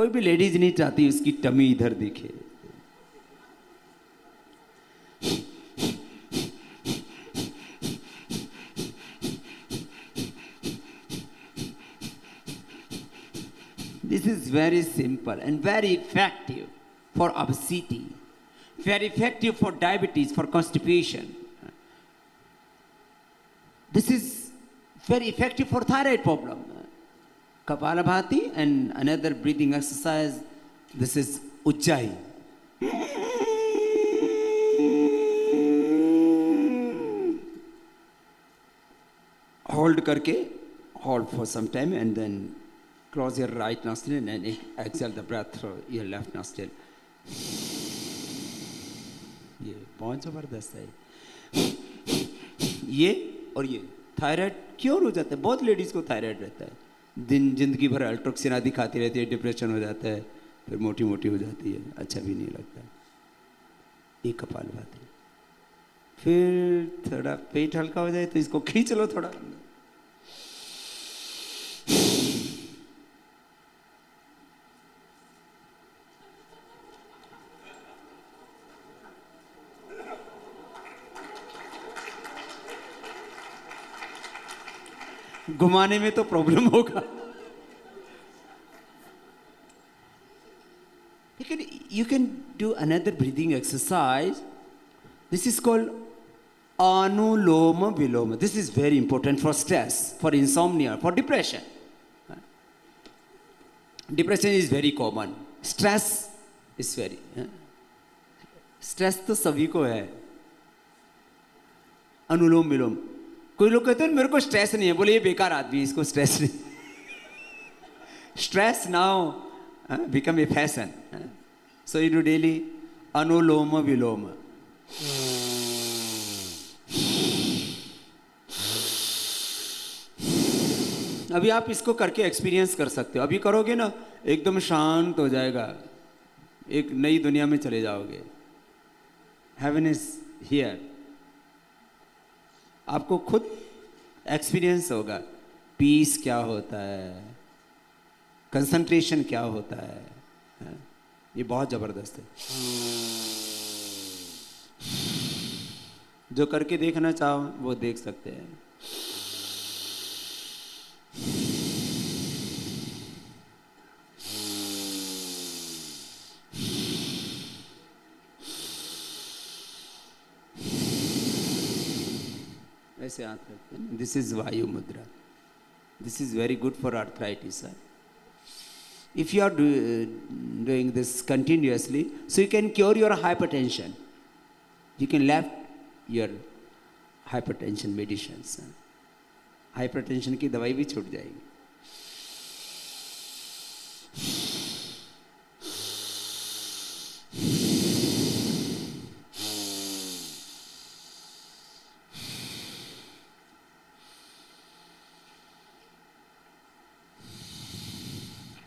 कोई भी लेडीज नहीं चाहती उसकी टमी इधर दिखे। This is very simple and very effective for obesity, very effective for diabetes, for constipation. This is very effective for thyroid problem. Kapalabhati and another breathing exercise. This is Ujjayi. Hold करके, hold for some time and then close your right nostril and exhale the breath through your left nostril. ये बहुत जबरदस्त है। ये और ये thyroid cure हो जाता है, बहुत लेडीज को थायराइड रहता है, दिन जिंदगी भर अल्ट्रोक्सिन आदि खाती रहती है, डिप्रेशन हो जाता है, फिर मोटी मोटी हो जाती है, अच्छा भी नहीं लगता। ये कपालभाति। फिर थोड़ा पेट हल्का हो जाए तो इसको खींच लो थोड़ा। घुमाने में तो प्रॉब्लम होगा, लेकिन you can do another breathing exercise. This is called Anuloma Viloma. This is very important for stress, for insomnia, for depression. Depression is very common. Stress is very. Stress तो सभी को है. अनुलोम विलोम. कोई लोग कहते हैं मेरे को स्ट्रेस नहीं है, बोले ये बेकार आदमी, इसको स्ट्रेस नहीं। Stress now become a fashion. So you do daily Anuloma Viloma. अभी आप इसको करके एक्सपीरियंस कर सकते हो। अभी करोगे ना एकदम शांत हो जाएगा, एक नई दुनिया में चले जाओगे। Heaven is here. आपको खुद एक्सपीरियंस होगा पीस क्या होता है, कंसंट्रेशन क्या होता है। ये बहुत जबरदस्त है। जो करके देखना चाहो वो देख सकते हैं। ऐसे हाथ रखते हैं। दिस इज वायु मुद्रा। This is very good for arthritis. If you are doing this continuously, so you can cure your hypertension. You can left your hypertension medicines. Hypertension की दवाई भी छूट जाएगी।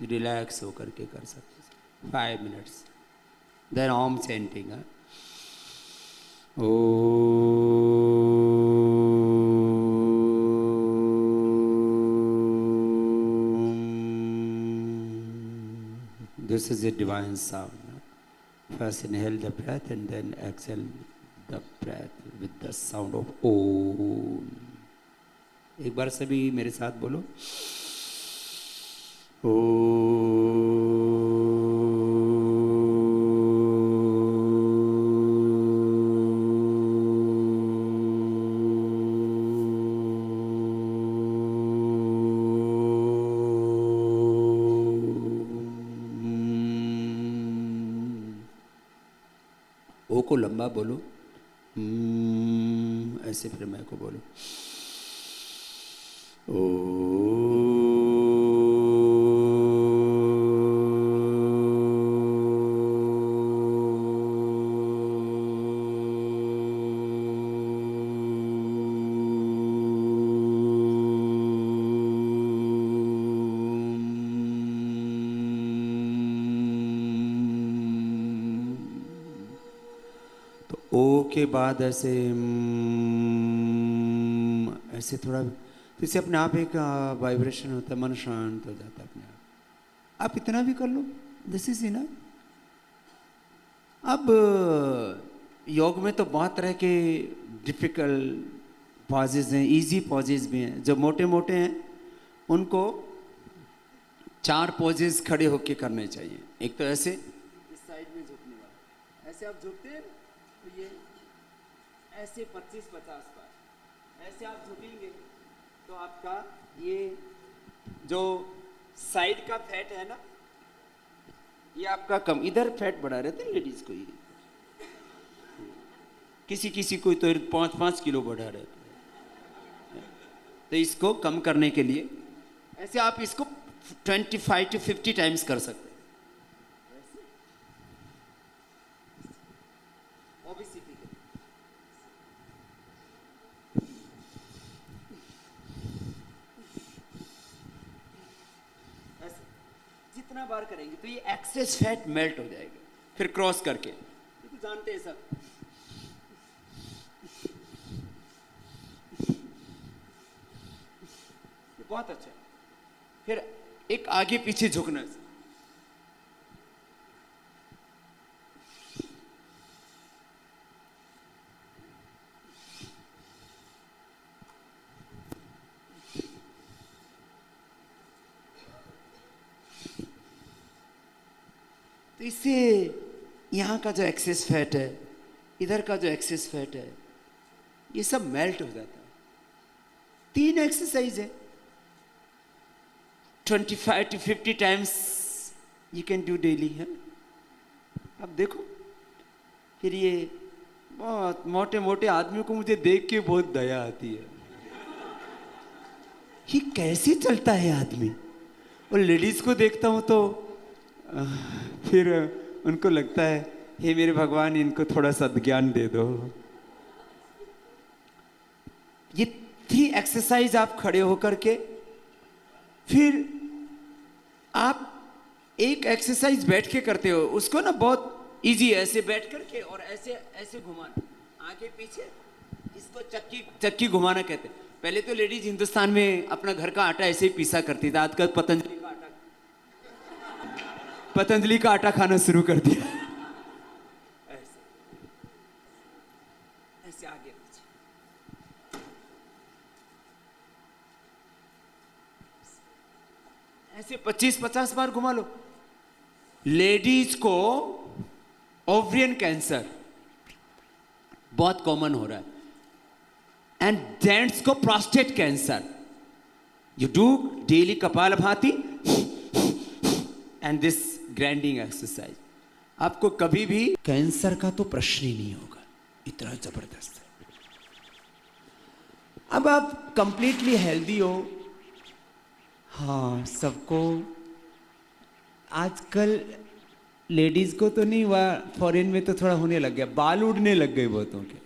रिलैक्स होकर के कर सकते 5 minutes. Then Om chanting. This is a divine sound. First inhale the breath and then exhale the breath with the sound of Om. एक बार सभी मेरे साथ बोलो ओ को लंबा बोलो, ऐसे फिर मैं को बोलो के बाद ऐसे ऐसे थोड़ा तो इससे अपने आप एक वाइब्रेशन होता है, मन शांत हो जाता है अपने आप। आप इतना भी कर लो। This is enough. अब योग में तो बहुत तरह के डिफिकल्ट पॉजेज हैं, इजी पॉजेज भी हैं। जो मोटे मोटे हैं उनको 4 पॉजेज खड़े होके करने चाहिए। एक तो ऐसे इस साइड में झुकने वाला, ऐसे आप झुकते हैं तो ये ऐसे 25-50 बार ऐसे आप झुकेंगे तो आपका ये जो साइड का फैट है ना, ये आपका कम, इधर फैट बढ़ा रहते हैं लेडीज को, ये किसी किसी को तो 5-5 किलो बढ़ा रहता है। तो इसको कम करने के लिए ऐसे आप इसको 25 to 50 टाइम्स कर सकते हैं। ओबेसिटी के ऐसे जितना बार करेंगे तो ये एक्सेस फैट मेल्ट हो जाएगा। फिर क्रॉस करके, तो जानते हैं सब, बहुत अच्छा। फिर एक आगे पीछे झुकना, तो इससे यहाँ का जो एक्सेस फैट है, इधर का जो एक्सेस फैट है, ये सब मेल्ट हो जाता है। 3 एक्सरसाइज है, 25 to 50 times you can do daily है। अब देखो, फिर ये बहुत मोटे मोटे आदमियों को मुझे देख के बहुत दया आती है, ये कैसे चलता है आदमी। और लेडीज को देखता हूँ तो फिर उनको लगता है हे मेरे भगवान, इनको थोड़ा सद्ज्ञान दे दो। ये 3 एक्सरसाइज आप खड़े होकर के, फिर आप एक एक्सरसाइज बैठ के करते हो, उसको ना बहुत इजी है, ऐसे बैठ करके और ऐसे ऐसे घुमाना, आगे पीछे, इसको चक्की चक्की घुमाना कहते हैं। पहले तो लेडीज हिंदुस्तान में अपना घर का आटा ऐसे ही पीसा करती थी, आजकल पतंजलि का आटा खाना शुरू कर दिया। ऐसे ऐसे आगे पीछे, ऐसे 25-50 बार घुमा लो। लेडीज को ओवरियन कैंसर बहुत कॉमन हो रहा है, एंड जेंट्स को prostate cancer. You do daily kapalbhati and this grinding exercise, आपको कभी भी कैंसर का तो प्रश्न ही नहीं होगा, इतना जबरदस्त है। अब आप कंप्लीटली हेल्दी हो। हाँ, सबको आजकल लेडीज को तो नहीं हुआ, फॉरेन में तो थोड़ा होने लग गया, बाल उड़ने लग गए बहुतों के,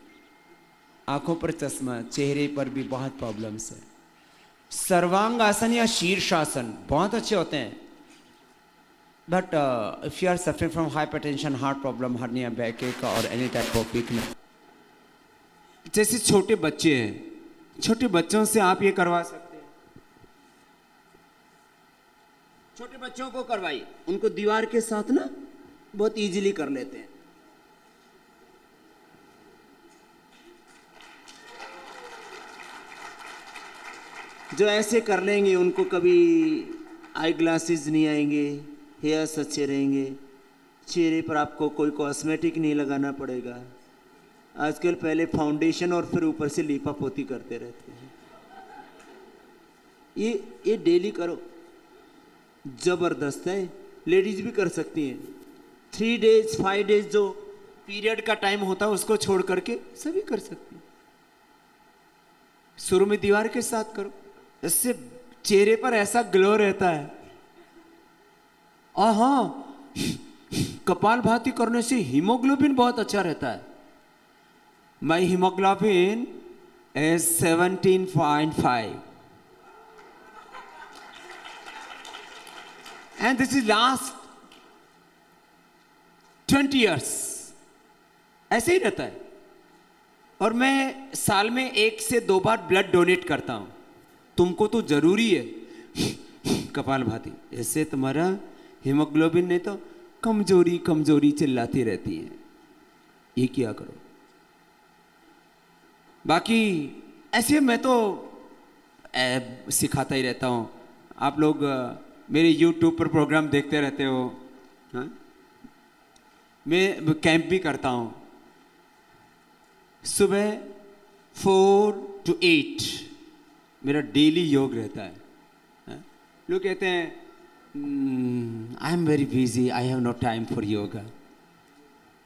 आंखों पर चश्मा, चेहरे पर भी बहुत प्रॉब्लम्स है। सर्वांग आसन या शीर्षासन बहुत अच्छे होते हैं, but if you are suffering from hypertension, heart problem, hernia, back एक और एनी टाइप ऑफ वीकनेस, जैसे छोटे बच्चे हैं, छोटे बच्चों से आप ये करवा सकते हैं। छोटे बच्चों को करवाइए, उनको दीवार के साथ ना बहुत इजीली कर लेते हैं। जो ऐसे कर लेंगे उनको कभी आई ग्लासेस नहीं आएंगे, हेयर्स अच्छे रहेंगे, चेहरे पर आपको कोई कॉस्मेटिक नहीं लगाना पड़ेगा। आजकल पहले फाउंडेशन और फिर ऊपर से लीपा पोती करते रहते हैं। ये डेली करो, जबरदस्त है। लेडीज भी कर सकती हैं। 3 days 5 days जो पीरियड का टाइम होता है उसको छोड़ करके सभी कर सकती हैं। शुरू में दीवार के साथ करो, इससे चेहरे पर ऐसा ग्लो रहता है। और हाँ, कपालभाति करने से हीमोग्लोबिन बहुत अच्छा रहता है। माई haemoglobin is 17.5 and this is last 20 years ऐसे ही रहता है। और मैं साल में 1 से 2 बार ब्लड डोनेट करता हूं। तुमको तो जरूरी है कपालभाति, इससे तुम्हारा हीमोग्लोबिन नहीं तो कमजोरी कमजोरी चिल्लाती रहती है। ये किया करो। बाकी ऐसे मैं तो सिखाता ही रहता हूँ। आप लोग मेरे YouTube पर प्रोग्राम देखते रहते हो। हाँ? मैं कैंप भी करता हूँ। सुबह 4 to 8 मेरा डेली योग रहता है। हाँ? लोग कहते हैं I am very busy, I have no time for yoga.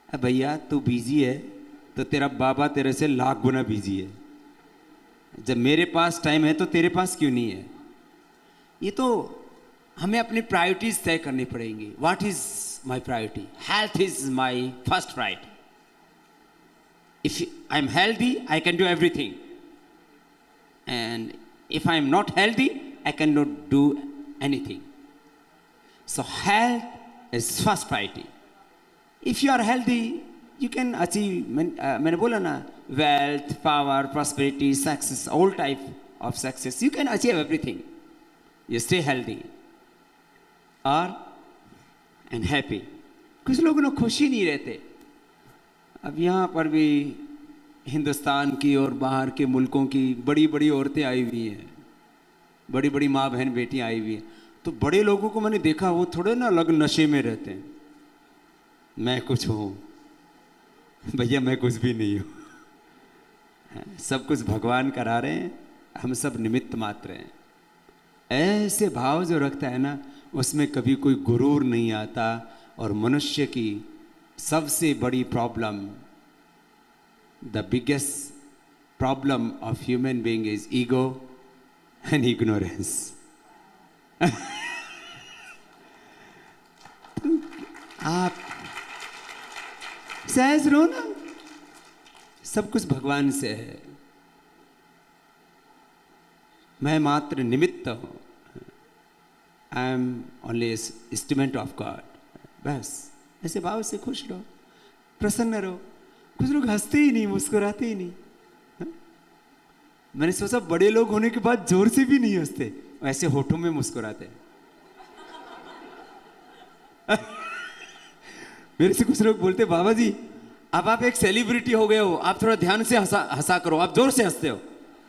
भैया तू बिजी है तो तेरा बाबा तेरे से लाख गुना बिजी है। जब मेरे पास टाइम है तो तेरे पास क्यों नहीं है? ये तो हमें अपनी प्रायोरिटीज तय करनी पड़ेंगी। What is my priority? Health is my first priority. If I am healthy I can do everything, and if I am not healthy I can not do anything. So health is first priority. If you are healthy you can achieve, मैंने बोला ना, wealth, power, prosperity, success, all type of success. You can achieve everything. You stay healthy or and happy. कुछ लोग ना खुशी नहीं रहते। अब यहाँ पर भी हिंदुस्तान की और बाहर के मुल्कों की बड़ी बड़ी औरतें आई हुई हैं, बड़ी बड़ी माँ बहन बेटियाँ आई हुई हैं। तो बड़े लोगों को मैंने देखा वो थोड़े ना अलग नशे में रहते हैं। मैं कुछ हूँ भैया, मैं कुछ भी नहीं हूँ। सब कुछ भगवान करा रहे हैं, हम सब निमित्त मात्र हैं। ऐसे भाव जो रखता है ना, उसमें कभी कोई गुरूर नहीं आता। और मनुष्य की सबसे बड़ी problem, the biggest problem of human being is ego and ignorance. आप सहज रहो ना, सब कुछ भगवान से है, मैं मात्र निमित्त हूं। I am only instrument of God. बस ऐसे भाव से खुश रहो, प्रसन्न रहो। कुछ लोग हंसते ही नहीं, मुस्कुराते ही नहीं। हा? मैंने सोचा बड़े लोग होने के बाद जोर से भी नहीं हंसते, ऐसे होठों में मुस्कुराते। मेरे से कुछ लोग बोलते बाबा जी अब आप एक सेलिब्रिटी हो गए हो, आप थोड़ा ध्यान से हंसा करो, आप जोर से हंसते हो।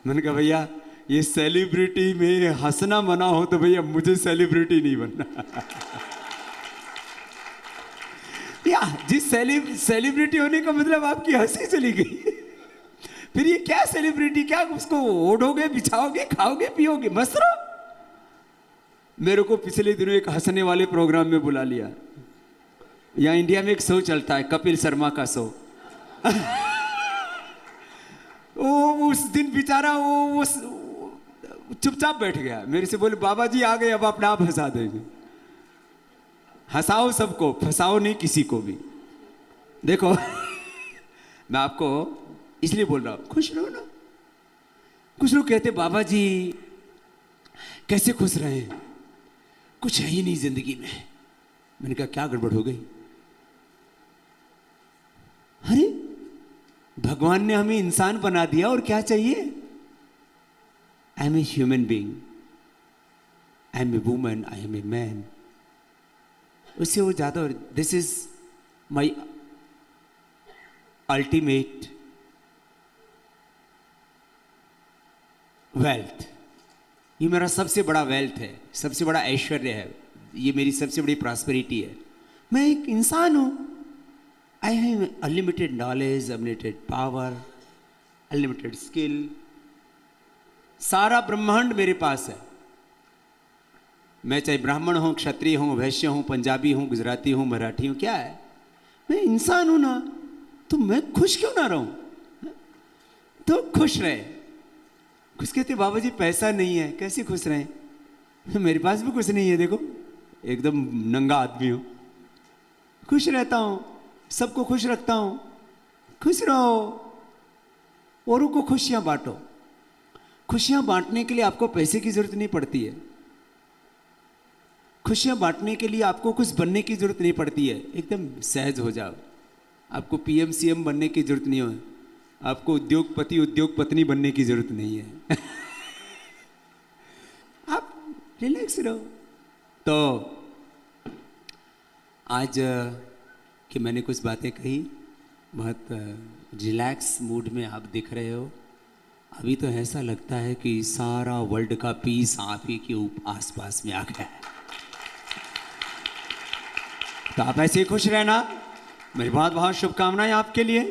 मैंने कहा भैया ये सेलिब्रिटी में हंसना मना हो तो भैया मुझे सेलिब्रिटी नहीं बनना। या जिस सेलिब्रिटी होने का मतलब आपकी हंसी चली गई, फिर ये क्या सेलिब्रिटी? क्या उसको ओढ़ोगे, बिछाओगे, खाओगे, पियोगे, मस्त रहो। मेरे को पिछले दिनों एक हंसने वाले प्रोग्राम में बुला लिया। यहाँ इंडिया में एक शो चलता है, कपिल शर्मा का शो। वो उस दिन बेचारा वो चुपचाप बैठ गया। मेरे से बोले बाबा जी आ गए, अब अपने आप हंसा देंगे। हंसाओ सबको, फंसाओ नहीं किसी को भी। देखो मैं आपको इसलिए बोल रहा हूं, खुश रहो ना। कुछ लोग कहते बाबा जी कैसे खुश रहे, कुछ है ही नहीं जिंदगी में। मैंने कहा क्या गड़बड़ हो गई? अरे भगवान ने हमें इंसान बना दिया और क्या चाहिए? I am a human being, I am a woman, I am a man. उससे वो ज्यादा, this is my ultimate wealth. ये मेरा सबसे बड़ा वेल्थ है, सबसे बड़ा ऐश्वर्य है, ये मेरी सबसे बड़ी प्रॉस्पेरिटी है। मैं एक इंसान हूं। I have unlimited knowledge, unlimited power, unlimited skill. सारा ब्रह्मांड मेरे पास है। मैं चाहे ब्राह्मण हूं, क्षत्रिय हूं, वैश्य हूं, पंजाबी हूं, गुजराती हूं, मराठी हूं, क्या है? मैं इंसान हूं ना, तो मैं खुश क्यों ना रहूं? तो खुश रहे। कुछ कहते बाबा जी पैसा नहीं है, कैसे खुश रहे? मेरे पास भी कुछ नहीं है, देखो एकदम नंगा आदमी हूं, खुश रहता हूं, सबको खुश रखता हूं। खुश रहो, औरों को खुशियां बांटो। खुशियां बांटने के लिए आपको पैसे की जरूरत नहीं पड़ती है। खुशियां बांटने के लिए आपको कुछ बनने की जरूरत नहीं पड़ती है। एकदम सहज हो जाओ। आपको पीएम सीएम बनने की जरूरत नहीं है, आपको उद्योगपति उद्योग पत्नी बनने की जरूरत नहीं है। आप रिलैक्स रहो। तो आज कि मैंने कुछ बातें कही, बहुत रिलैक्स मूड में आप दिख रहे हो। अभी तो ऐसा लगता है कि सारा वर्ल्ड का पीस आप ही के आसपास में आ गया है। तो आप ऐसे ही खुश रहना, मेरी बहुत बहुत शुभकामनाएं आपके लिए।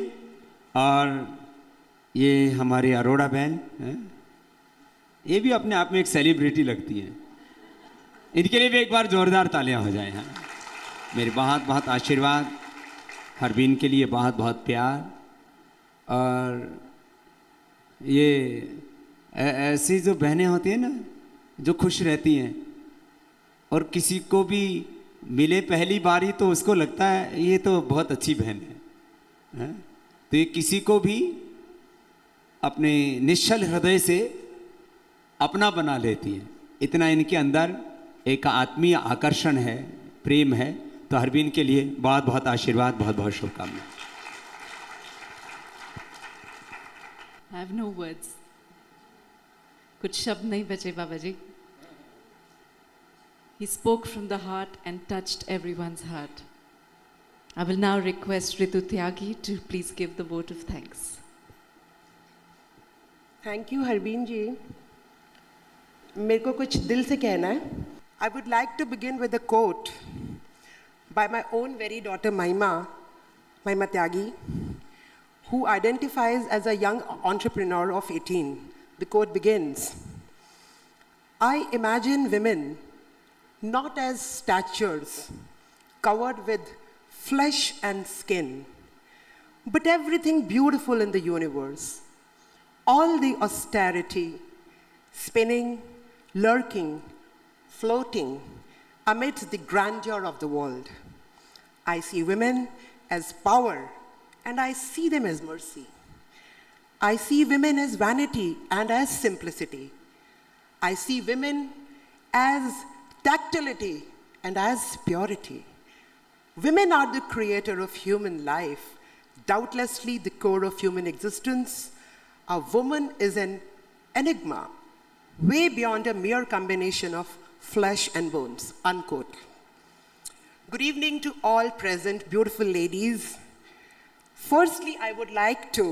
और ये हमारी अरोड़ा बहन है, ये भी अपने आप में एक सेलिब्रिटी लगती है। इनके लिए भी एक बार जोरदार तालियां हो जाए। हाँ, मेरे बहुत बहुत आशीर्वाद, हरबीन के लिए बहुत बहुत प्यार। और ये ऐसी जो बहनें होती हैं ना, जो खुश रहती हैं और किसी को भी मिले पहली बार ही तो उसको लगता है ये तो बहुत अच्छी बहन है। तो ये किसी को भी अपने निश्चल हृदय से अपना बना लेती है। इतना इनके अंदर एक आत्मीय आकर्षण है, प्रेम है। तो हरबीन के लिए बहुत बहुत आशीर्वाद, बहुत बहुत शुभकामनाएं। I have no words. कुछ शब्द नहीं बचे बाबा जी. He spoke from the heart and touched everyone's heart. I will now request Ritu Tyagi to please give the vote of thanks. Thank you, Harbeen ji. मेरे को कुछ दिल से कहना है. I would like to begin with a quote by my own very daughter Mahima Tyagi, who identifies as a young entrepreneur of 18. The quote begins, "I imagine women not as statues covered with flesh and skin, but everything beautiful in the universe. All the austerity, spinning, lurking, floating amidst the grandeur of the world. I see women as power, and I see them as mercy. I see women as vanity and as simplicity. I see women as tactility and as purity. Women are the creator of human life, doubtlessly the core of human existence. A woman is an enigma, way beyond a mere combination of flesh and bones," unquote. Good evening to all present beautiful ladies. Firstly, I would like to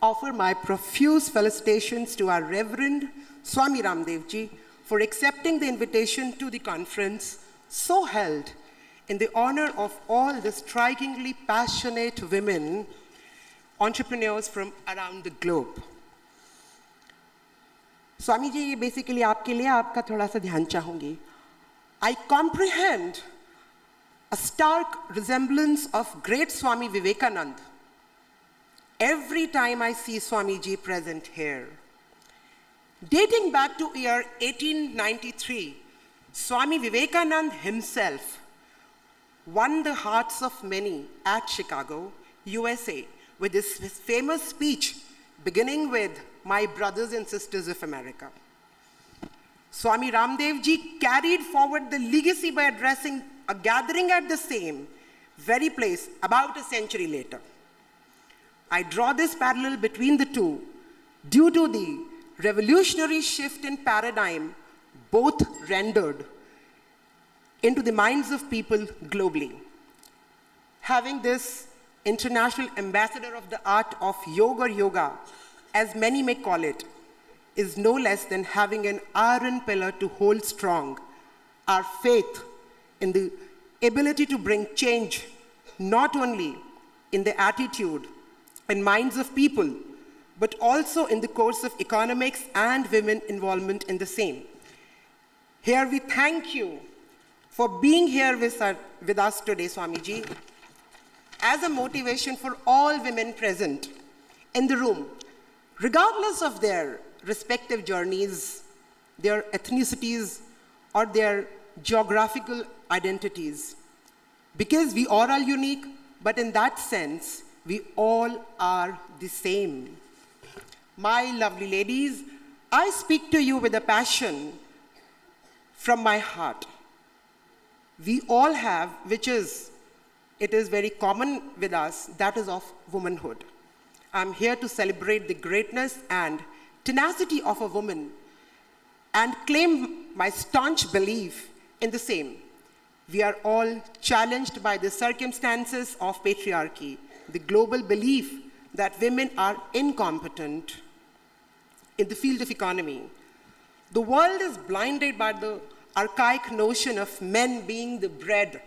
offer my profuse felicitations to our Reverend Swami Ramdev Ji for accepting the invitation to the conference so held in the honor of all the strikingly passionate women entrepreneurs from around the globe. Swami ji, ये basically आपके लिए आपका थोड़ा सा ध्यान चाहूंगी. I comprehend a stark resemblance of great Swami Vivekanand every time I see Swami ji present here. Dating back to year 1893, Swami Vivekanand himself won the hearts of many at Chicago, USA, with his famous speech beginning with "My brothers and sisters of America." Swami Ramdev Ji carried forward the legacy by addressing a gathering at the same very place about a century later. I draw this parallel between the two due to the revolutionary shift in paradigm both rendered into the minds of people globally. Having this international ambassador of the art of yoga or yoga, as many may call it, is no less than having an iron pillar to hold strong our faith in the ability to bring change, not only in the attitude and minds of people, but also in the course of economics and women involvement in the same. Here we thank you for being here with us today, Swamiji, as a motivation for all women present in the room, regardless of their respective journeys, their ethnicities, or their geographical identities. Because we are all unique, but in that sense, we all are the same. My lovely ladies, I speak to you with a passion from my heart. We all have, it is very common with us, that is of womanhood. I'm here to celebrate the greatness and tenacity of a woman and claim my staunch belief in the same. We are all challenged by the circumstances of patriarchy, the global belief that women are incompetent in the field of economy. The world is blinded by the archaic notion of men being the bread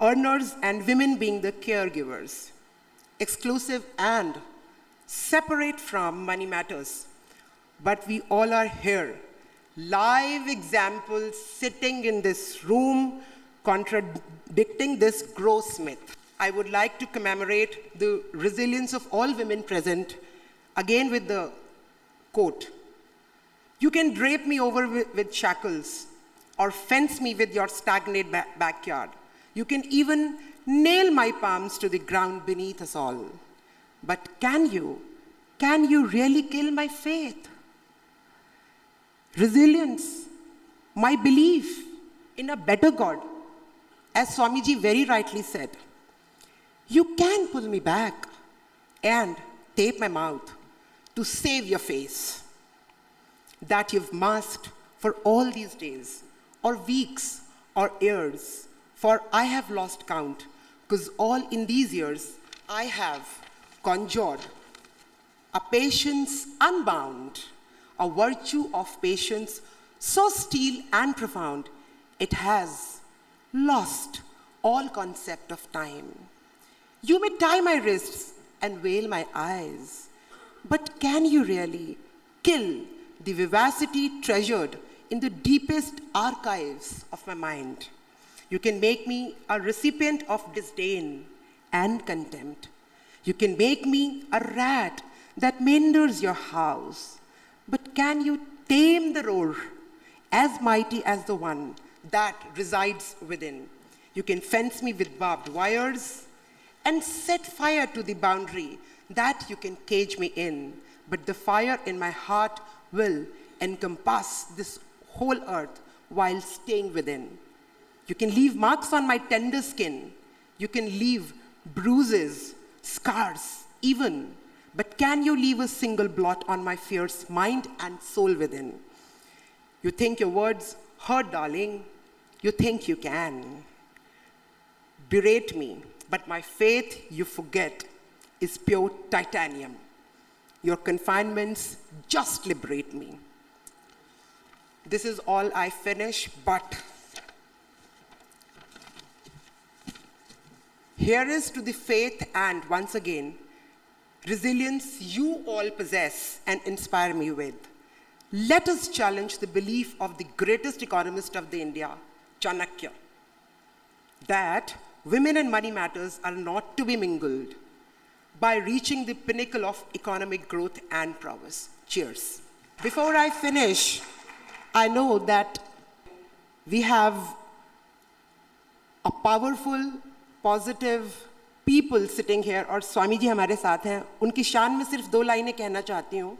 earners and women being the caregivers, exclusive and separate from money matters. But we all are here, live examples sitting in this room contradicting this gross myth. I would like to commemorate the resilience of all women present, again with the quote, "You can drape me over with shackles or fence me with your stagnant backyard. You can even nail my palms to the ground beneath us all. But can you really kill my faith? Resilience, my belief in a better God, as Swamiji very rightly said. You can pull me back and tape my mouth to save your face that you've masked for all these days, or weeks, or years, for I have lost count, because all in these years I have conjured a patience unbound, a virtue of patience so still and profound, it has lost all concept of time. You may tie my wrists and veil my eyes, but can you really kill the vivacity treasured in the deepest archives of my mind? You can make me a recipient of disdain and contempt. You can make me a rat that menders your house. But can you tame the roar as mighty as the one that resides within? You can fence me with barbed wires and set fire to the boundary that you can cage me in. But the fire in my heart will encompass this whole earth while staying within. You can leave marks on my tender skin. You can leave bruises, scars, even. But can you leave a single blot on my fierce mind and soul within? You think your words hurt, darling. You think you can berate me, but my faith, you forget, is pure titanium. Your confinements just liberate me. This is all I finish, but here is to the faith and, once again, resilience you all possess and inspire me with. Let us challenge the belief of the greatest economist of the India, Chanakya, that women and money matters are not to be mingled by reaching the pinnacle of economic growth and prowess. Cheers. Before I finish, I know that we have a powerful, positive people sitting here, और स्वामी जी हमारे साथ हैं. उनकी शान में सिर्फ 2 लाइनें कहना चाहती हूँ.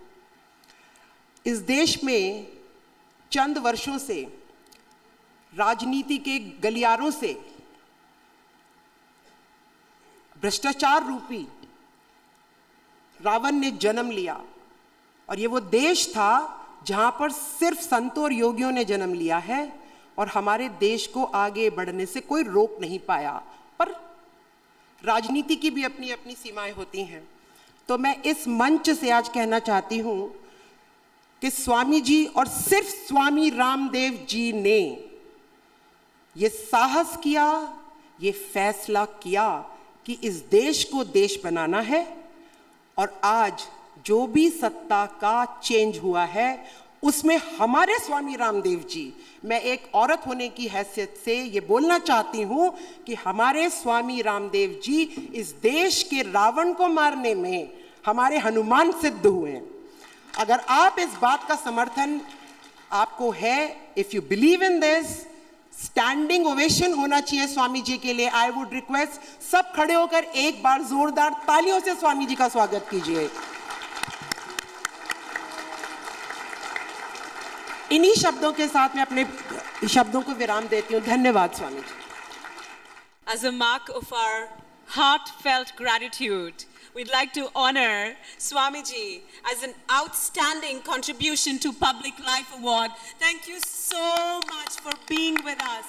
इस देश में चंद वर्षों से राजनीति के गलियारों से भ्रष्टाचार रूपी रावण ने जन्म लिया, और ये वो देश था जहां पर सिर्फ संतों और योगियों ने जन्म लिया है, और हमारे देश को आगे बढ़ने से कोई रोक नहीं पाया. पर राजनीति की भी अपनी अपनी सीमाएं होती हैं. तो मैं इस मंच से आज कहना चाहती हूं कि स्वामी जी और सिर्फ स्वामी रामदेव जी ने ये साहस किया, ये फैसला किया कि इस देश को देश बनाना है, और आज जो भी सत्ता का चेंज हुआ है उसमें हमारे स्वामी रामदेव जी, मैं एक औरत होने की हैसियत से ये बोलना चाहती हूँ कि हमारे स्वामी रामदेव जी इस देश के रावण को मारने में हमारे हनुमान सिद्ध हुए. अगर आप इस बात का समर्थन आपको है, if you believe in this, standing ovation होना चाहिए स्वामी जी के लिए. आई वुड रिक्वेस्ट सब खड़े होकर एक बार जोरदार तालियों से स्वामी जी का स्वागत कीजिए. इन्हीं शब्दों के साथ मैं अपने शब्दों को विराम देती हूँ. धन्यवाद Swami ji. As a mark of our heartfelt gratitude, we'd like to honor Swamiji as an outstanding contribution to Public Life Award. Thank you so much for being with us.